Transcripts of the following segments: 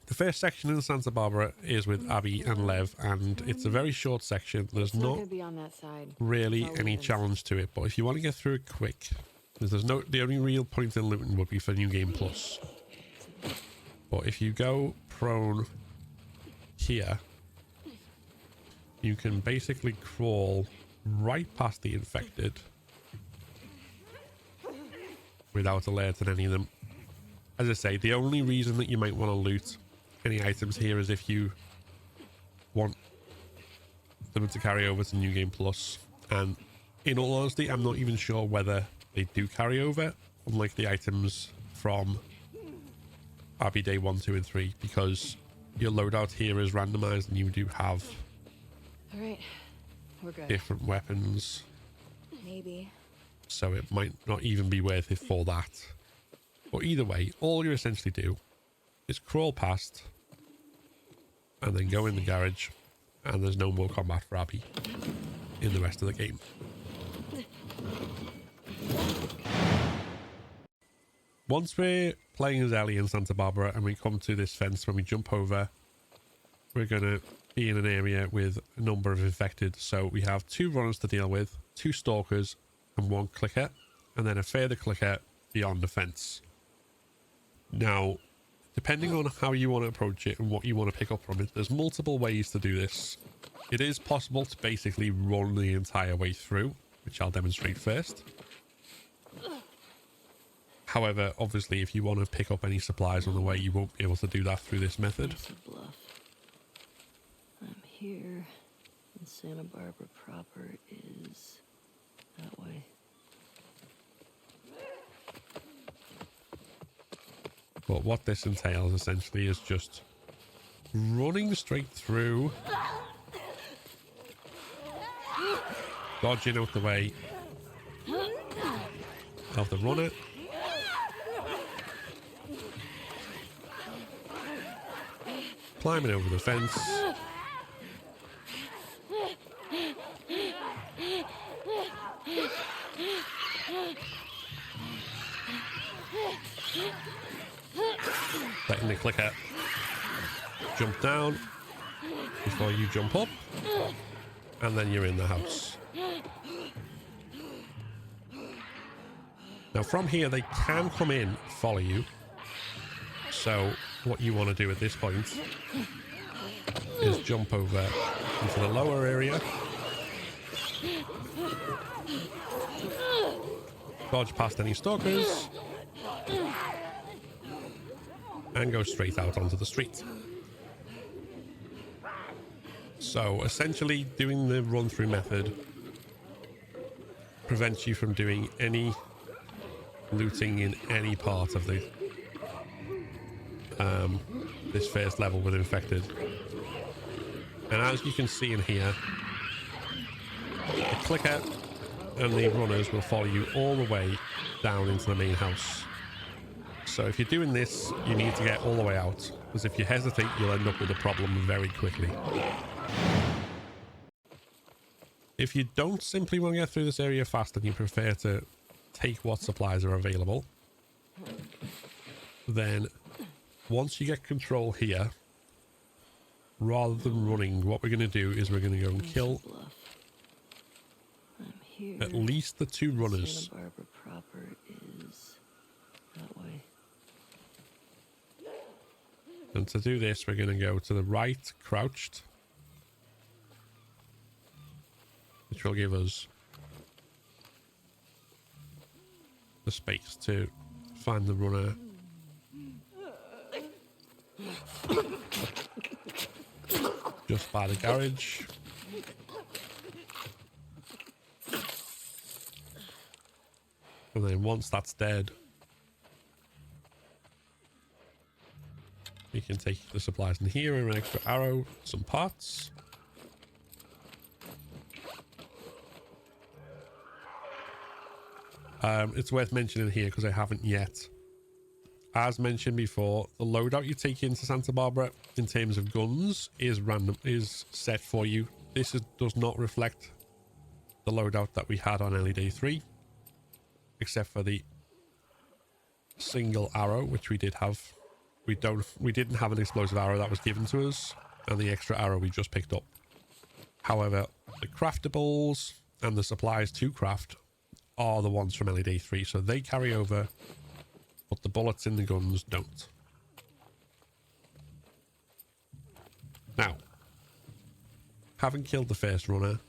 The first section in Santa Barbara is with Abby and Lev, and it's a very short section. There's not be on that side. really any challenge to it, but if you want to get through it quick, because the only real point in looting would be for New Game Plus. But if you go prone here, you can basically crawl right past the infected without alerting any of them. As I say, the only reason that you might want to loot any items here is if you want them to carry over to New Game Plus. And in all honesty, I'm not even sure whether they do carry over, unlike the items from Abbey Day 1, 2, and 3, because your loadout here is randomized and you do have We're good. different weapons. Maybe. So it might not even be worth it for that. But either way, all you essentially do is crawl past and then go in the garage, and there's no more combat for Abby in the rest of the game. Once we're playing as Ellie in Santa Barbara and we come to this fence, when we jump over, we're going to be in an area with a number of infected. So we have 2 runners to deal with, 2 stalkers and 1 clicker, and then a further clicker beyond the fence. Now, depending on how you want to approach it and what you want to pick up from it, there's multiple ways to do this. It is possible to basically run the entire way through, which I'll demonstrate first. However, obviously, if you want to pick up any supplies on the way, you won't be able to do that through this method. I'm here, and Santa Barbara proper is that way. But what this entails essentially is just running straight through, dodging out the way of the runner, climbing over the fence, letting the clicker jump down before you jump up, and then you're in the house. Now from here they can come in, follow you, so what you want to do at this point is jump over into the lower area, dodge past any stalkers, and go straight out onto the street. So essentially doing the run through method prevents you from doing any looting in any part of the this first level with infected. And as you can see in here, the clicker and the runners will follow you all the way down into the main house. So if you're doing this, you need to get all the way out, because if you hesitate, you'll end up with a problem very quickly. If you don't simply want to get through this area fast and you prefer to take what supplies are available, then once you get control here, rather than running, what we're going to do is we're going to go and kill at least the 2 runners. Santa Barbara proper is that way. And to do this, we're going to go to the right, crouched, which will give us the space to find the runner. Just by the garage. And then once that's dead, you can take the supplies in here and an extra arrow, some parts. It's worth mentioning here because I haven't yet. As mentioned before, the loadout you take into Santa Barbara in terms of guns is random, is set for you. This does not reflect the loadout that we had on Ellie Day 3, except for the single arrow, which we did have we didn't have an explosive arrow that was given to us, and the extra arrow we just picked up. However, the craftables and the supplies to craft are the ones from LED 3, so they carry over, but the bullets in the guns don't. Now, having killed the first runner,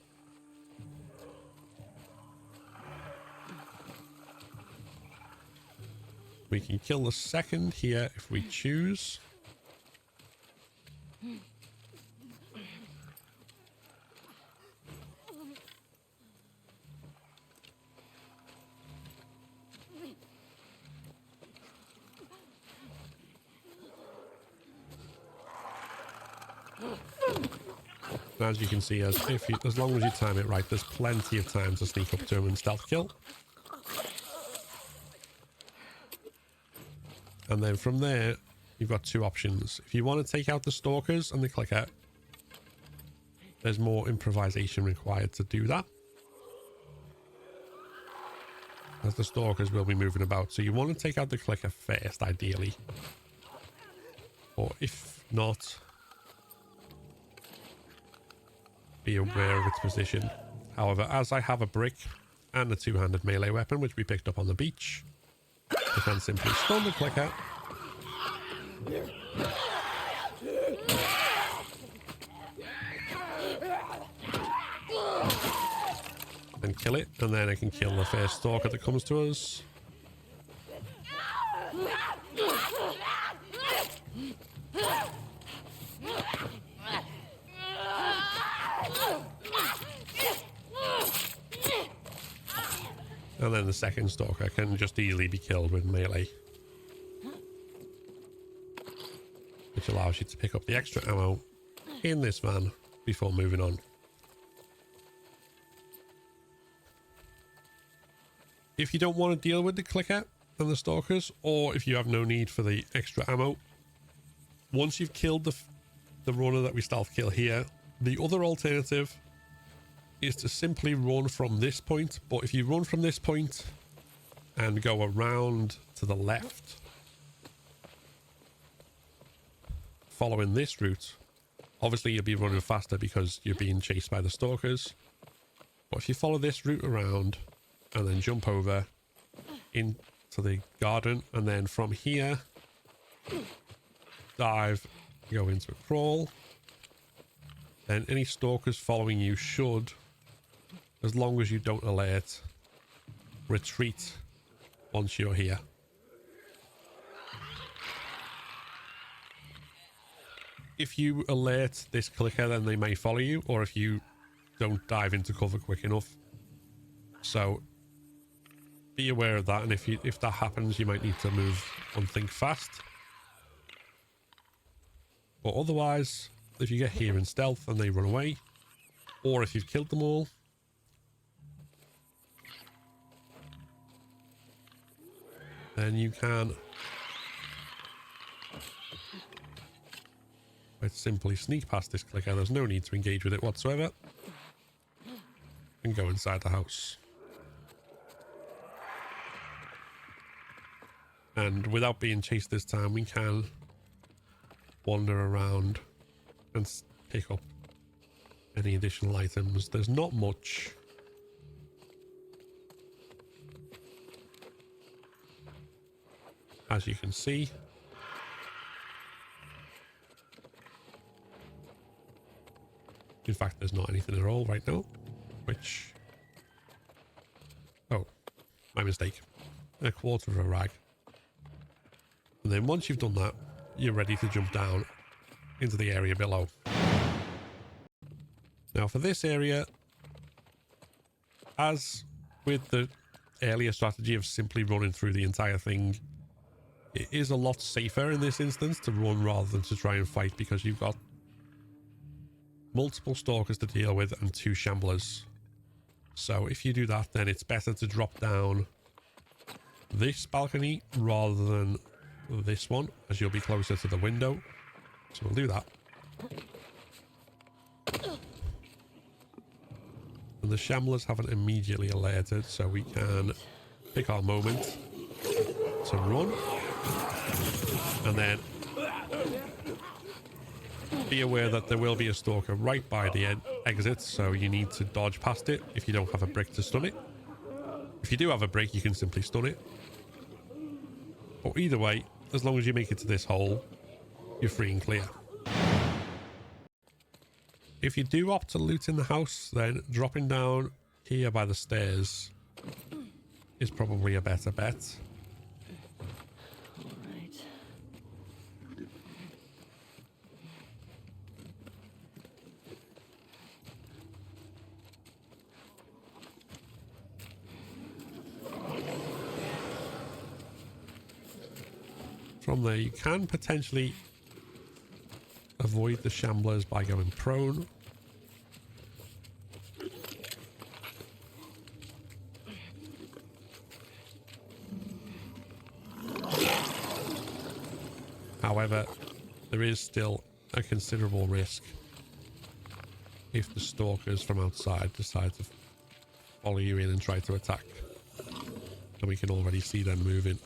we can kill the second here if we choose. As you can see, as long as you time it right, there's plenty of time to sneak up to him and stealth kill. And then from there, you've got two options. If you want to take out the stalkers and the clicker, there's more improvisation required to do that, as the stalkers will be moving about. So you want to take out the clicker first, ideally. Or if not, be aware of its position. However, as I have a brick and a two-handed melee weapon, which we picked up on the beach, I can simply stun the clicker and kill it, and then I can kill the first stalker that comes to us. And then the second stalker can just easily be killed with melee, which allows you to pick up the extra ammo in this van before moving on. If you don't want to deal with the clicker and the stalkers, or if you have no need for the extra ammo, once you've killed the runner that we stealth kill here, the other alternative is to simply run from this point. But if you run from this point and go around to the left, following this route, obviously you'll be running faster because you're being chased by the stalkers. But if you follow this route around and then jump over into the garden, and then from here dive, go into a crawl, then any stalkers following you should, as long as you don't alert, retreat once you're here. If you alert this clicker, then they may follow you, or if you don't dive into cover quick enough. So be aware of that, and if that happens, you might need to move and think fast. But otherwise, if you get here in stealth and they run away, or if you've killed them all, then you can quite simply sneak past this clicker. There's no need to engage with it whatsoever, and go inside the house. And without being chased this time, we can wander around and pick up any additional items. There's not much. As you can see, in fact, there's not anything at all right now, which, oh, my mistake, a quarter of a rag. And then once you've done that, you're ready to jump down into the area below. Now for this area, as with the earlier strategy of simply running through the entire thing, it is a lot safer in this instance to run rather than to try and fight, because you've got multiple stalkers to deal with and two shamblers. So if you do that, then it's better to drop down this balcony rather than this one, as you'll be closer to the window. So we'll do that. And the shamblers haven't immediately alerted, so we can pick our moment to run. And then Be aware that there will be a stalker right by the exit, so you need to dodge past it if you don't have a brick to stun it. If you do have a brick, you can simply stun it. But either way, as long as you make it to this hole, you're free and clear. If you do opt to loot in the house, then dropping down here by the stairs is probably a better bet. All right. From there, you can potentially avoid the shamblers by going prone. However, there is still a considerable risk if the stalkers from outside decide to follow you in and try to attack. And we can already see them moving.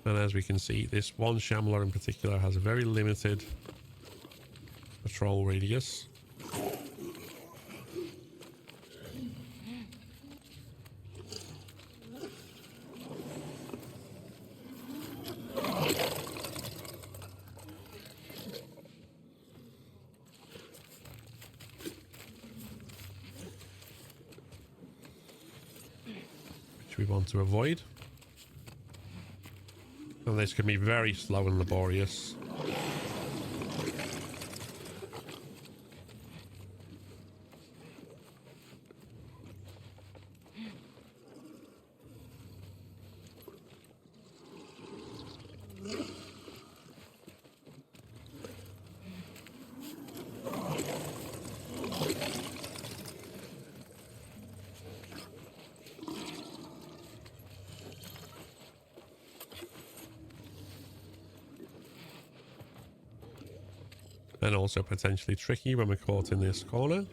And as we can see, this one shambler in particular has a very limited patrol radius. Which we want to avoid. And this can be very slow and laborious. And also potentially tricky when we're caught in this corner.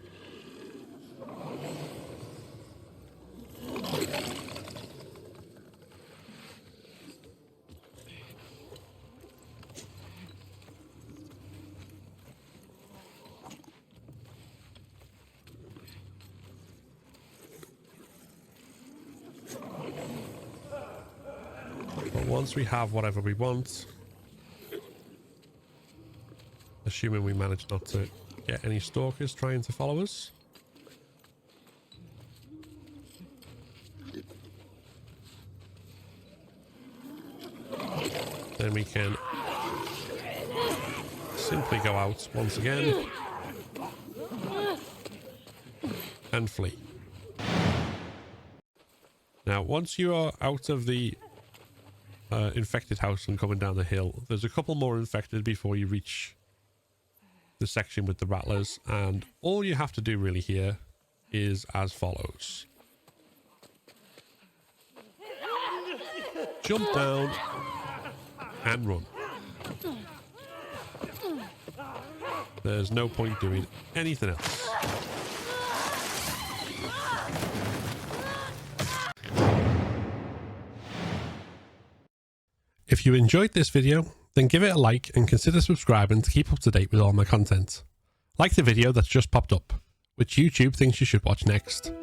But once we have whatever we want, assuming we manage not to get any stalkers trying to follow us, then we can simply go out once again and flee. Now, once you are out of the infected house and coming down the hill, there's a couple more infected before you reach the section with the rattlers, and all you have to do really here is as follows. Jump down and run. There's no point doing anything else. If you enjoyed this video, then give it a like and consider subscribing to keep up to date with all my content. Like the video that's just popped up, which YouTube thinks you should watch next.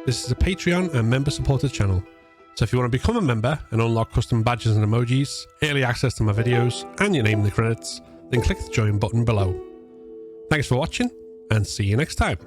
This is a Patreon and member supported channel, so if you want to become a member and unlock custom badges and emojis, early access to my videos, and your name in the credits, then click the join button below. Thanks for watching, and see you next time.